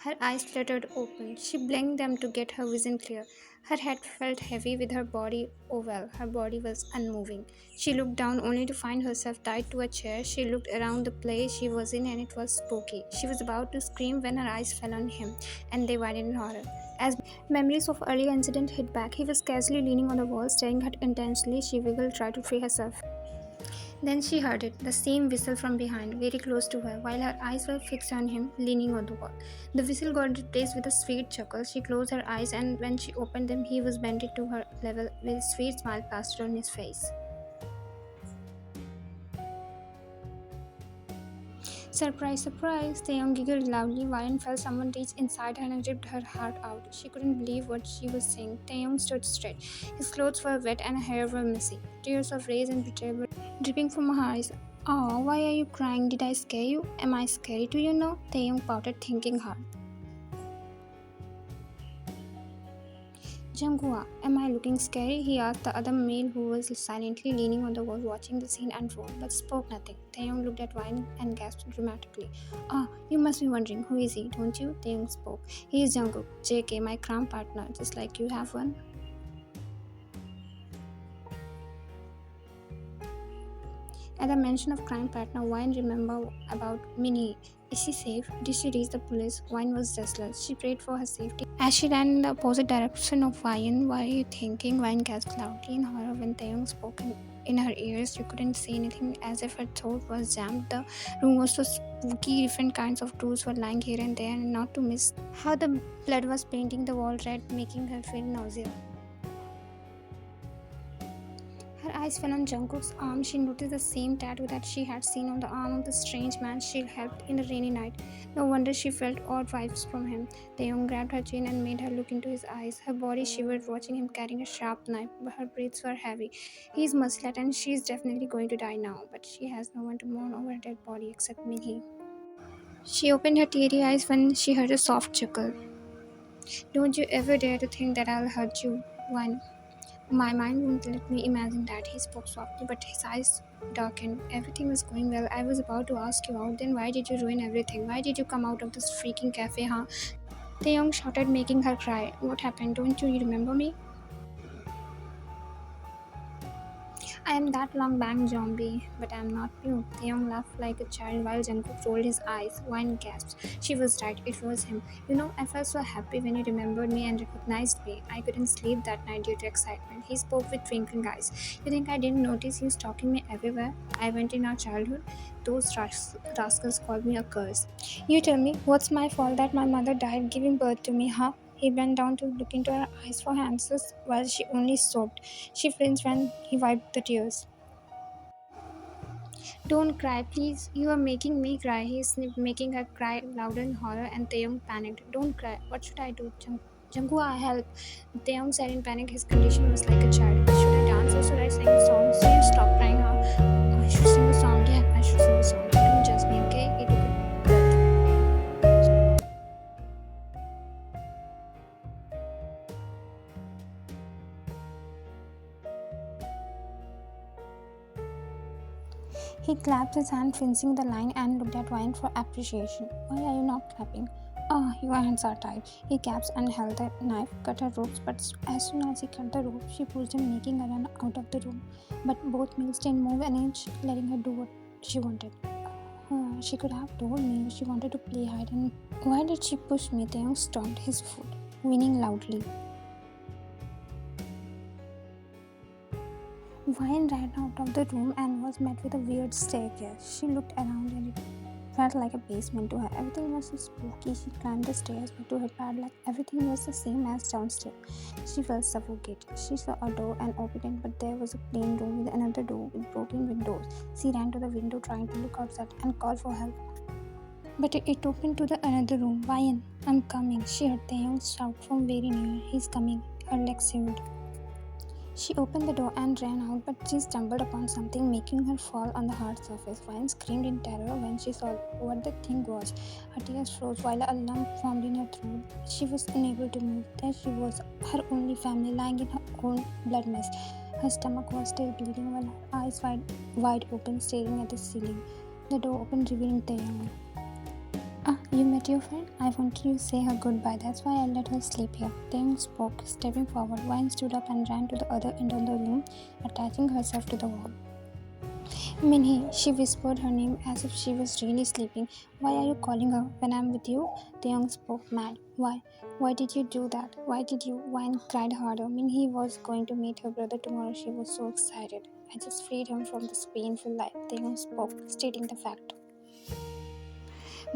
Her eyes fluttered open. She blinked them to get her vision clear. Her head felt heavy with her body oval. Her body was unmoving. She looked down only to find herself tied to a chair. She looked around the place she was in and it was spooky. She was about to scream when her eyes fell on him, and they widened in horror. As memories of earlier incident hit back, he was casually leaning on the wall, staring at her intensely. She wiggled, tried to free herself. Then she heard it, the same whistle from behind, very close to her, while her eyes were fixed on him, leaning on the wall. The whistle got replaced with a sweet chuckle. She closed her eyes, and when she opened them, he was bending to her level with a sweet smile plastered on his face. Surprise, surprise! Taeyong giggled loudly. Vian felt someone reach inside her and ripped her heart out. She couldn't believe what she was seeing. Taeyong stood straight. His clothes were wet and her hair were messy. Tears of rage and betrayal were dripping from her eyes. Oh, why are you crying? Did I scare you? Am I scary to you now? Taeyong pouted, thinking hard. Jungkook, am I looking scary? He asked the other male who was silently leaning on the wall watching the scene unfold, but spoke nothing. Taeyong looked at Wine and gasped dramatically. Ah, you must be wondering, who is he, don't you? Taeyong spoke. He is Jungkook, JK, my crime partner, just like you have one. At the mention of crime partner, Wine remembered about Minnie. Is she safe? Did she reach the police? Wine was restless. She prayed for her safety. As she ran in the opposite direction of Wine, why are you thinking? Wine gasped loudly in horror when Taeyong spoke in her ears. She couldn't say anything, as if her throat was jammed. The room was so spooky. Different kinds of tools were lying here and there, and not to miss how the blood was painting the wall red, making her feel nausea. Her eyes fell on Jungkook's arm. She noticed the same tattoo that she had seen on the arm of the strange man she helped in the rainy night. No wonder she felt odd vibes from him. Taeyong grabbed her chin and made her look into his eyes. Her body shivered watching him carrying a sharp knife, but her breaths were heavy. He's muscled and she's definitely going to die now, but she has no one to mourn over her dead body except Minhee. She opened her teary eyes when she heard a soft chuckle. Don't you ever dare to think that I'll hurt you. One. My mind wouldn't let me imagine that. He spoke softly, but his eyes darkened. Everything was going well. I was about to ask you out. Then why did you ruin everything? Why did you come out of this freaking cafe, huh? Taeyong shouted, making her cry. What happened? Don't you remember me? I am that long bang zombie, but I am not you. Taeyong laughed like a child while Jungkook rolled his eyes. Wine gasped. She was right, it was him. You know, I felt so happy when you remembered me and recognized me. I couldn't sleep that night due to excitement. He spoke with twinkling eyes. You think I didn't notice you stalking me everywhere? I went in our childhood. Those rascals called me a curse. You tell me, what's my fault that my mother died giving birth to me, huh? He bent down to look into her eyes for answers while she only sobbed. She flinched when he wiped the tears. Don't cry, please. You are making me cry. He sniffed, making her cry louder in horror, and Taeyong panicked. Don't cry. What should I do? Jungkook, help. Taeyong said in panic. His condition was like a child. Should I dance or should I sing a song? So you stop crying, huh? I should sing a song. Yeah, I should sing a song. Don't judge me, okay? He took a breath. He clapped his hand, finishing the line, and looked at Wine for appreciation. Why are you not clapping? Oh, your hands are tied. He gasped and held the knife, cut her ropes, but as soon as he cut the rope, she pushed him, making her run out of the room. But both males didn't move an inch, letting her do what she wanted. She could have told me she wanted to play hide and why did she push me? Taeyong stomped his foot, whining loudly. Vine ran out of the room and was met with a weird staircase. She looked around and it felt like a basement to her. Everything was so spooky. She climbed the stairs, but to her bad luck, everything was the same as downstairs. She felt suffocated. She saw a door and opened it, but there was a plain room with another door with broken windows. She ran to the window trying to look outside and call for help. But it opened to the another room. Vian, I'm coming. She heard Taeyong shout from very near. He's coming. Her legs shivered. She opened the door and ran out, but she stumbled upon something, making her fall on the hard surface. Vine screamed in terror when she saw what the thing was. Her tears froze while a lump formed in her throat. She was unable to move. There she was, her only family, lying in her own blood mess. Her stomach was still bleeding while her eyes wide open, staring at the ceiling. The door opened, revealing Taeyong. Ah, you met your friend? I wanted to say her goodbye. That's why I let her sleep here. Taeyong spoke, stepping forward. Wine stood up and ran to the other end of the room, attaching herself to the wall. Minhee, she whispered her name as if she was really sleeping. Why are you calling her when I'm with you? Taeyong spoke mad. Why? Why did you do that? Why did you? Wine cried harder. Minhee was going to meet her brother tomorrow. She was so excited. I just freed him from this painful life. Taeyong spoke, stating the fact.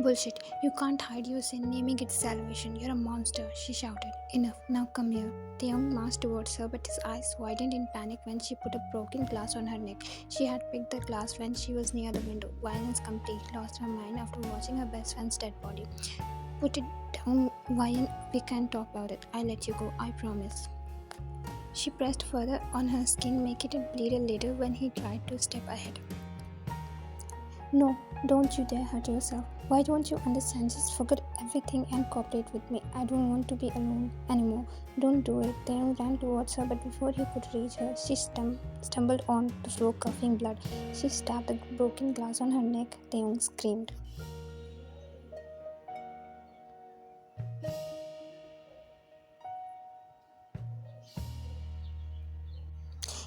Bullshit. You can't hide your sin, naming it salvation. You're a monster, she shouted. Enough. Now come here. The young marched towards her, but his eyes widened in panic when she put a broken glass on her neck. She had picked the glass when she was near the window. Violence completely lost her mind after watching her best friend's dead body. Put it down, Vian. We can't talk about it. I'll let you go, I promise. She pressed further on her skin, making it bleed a little when he tried to step ahead. No, don't you dare hurt yourself. Why don't you understand? Just forget everything and cooperate with me. I don't want to be alone anymore. Don't do it. Taeyong ran towards her, but before he could reach her, she stumbled on the floor, coughing blood. She stabbed the broken glass on her neck. Taeyong screamed.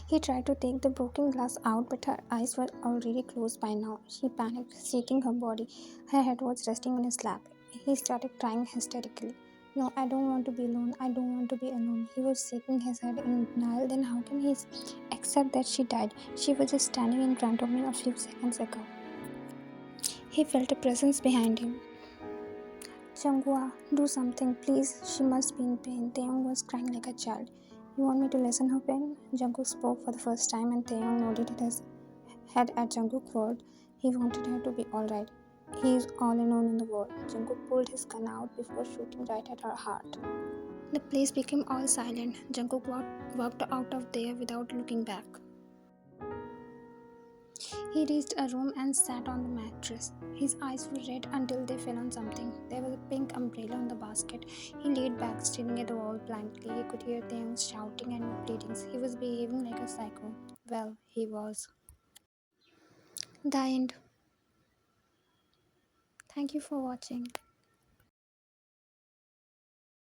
He tried to take the broken glass out, but her eyes were already closed by now. She panicked, shaking her body. Her head was resting on his lap. He started crying hysterically. No, I don't want to be alone. I don't want to be alone. He was shaking his head in denial. Then how can he accept that she died? She was just standing in front of me a few seconds ago. He felt a presence behind him. Changhua, do something, please. She must be in pain. Taeyong was crying like a child. You want me to lessen her pain? Jungkook spoke for the first time and Taeyong nodded his head at Jungkook's word. He wanted her to be alright. He is all alone in the world. Jungkook pulled his gun out before shooting right at her heart. The place became all silent. Jungkook walked out of there without looking back. He reached a room and sat on the mattress. His eyes were red until they fell on something. There was a pink umbrella on the basket. He laid back, staring at the wall blankly. He could hear things shouting and pleadings. He was behaving like a psycho. Well, he was. The end. Thank you for watching.